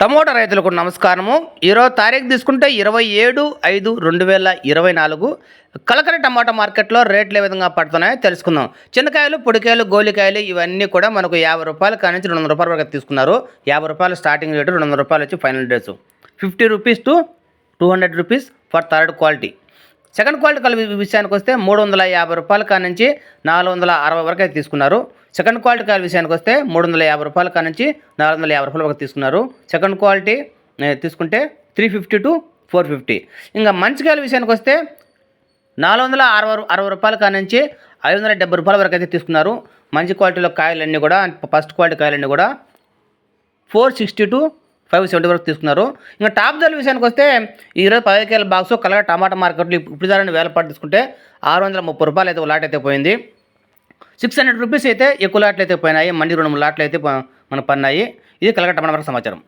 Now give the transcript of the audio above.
Tomato రైతులకు నమస్కారము. ఈరోజు తారీఖు తీసుకుంటే 27/5/2024 కలకడ టమాటా మార్కెట్లో రేట్లు ఏ విధంగా పడుతున్నాయో తెలుసుకుందాం. చిన్నకాయలు, పొడికాయలు, గోలికాయలు ఇవన్నీ కూడా మనకు ₹50 కానించి ₹200 వరకు తీసుకున్నారు. ₹50 స్టార్టింగ్ రేటు, ₹200 వచ్చి final rates. ₹50 to ₹200 for third quality. Second quality కల విషయానికి వస్తే ₹350 కానించి ₹460 వరకు అయితే తీసుకున్నారు. సెకండ్ క్వాలిటీ కాయల విషయానికి వస్తే ₹350 కానించి ₹450 వరకు తీసుకున్నారు. సెకండ్ క్వాలిటీ తీసుకుంటే 350 to 450. ఇంకా మంచి కాయల విషయానికి వస్తే ₹460 కానించి ₹570 వరకు అయితే తీసుకున్నారు. మంచి క్వాలిటీలో కాయలన్నీ కూడా, ఫస్ట్ క్వాలిటీ కాయలన్నీ కూడా 460 to 570 వరకు తీసుకున్నారు. ఇంకా టాప్ ధరల విషయానికి వస్తే ఈరోజు 15 కేల బాక్స్ కలర్ టమాటా మార్కెట్లో ఇప్పుడు ధరని ₹1000 తీసుకుంటే ₹630 అయితే లాట్ అయితే పోయింది. ₹600 అయితే ఎక్కువ లాట్లు అయితే పోయినాయి. మండి 2-3 లాట్లు అయితే మనకు పడినాయి. ఇది కలగ టమాటా మార్కెట్ సమాచారం.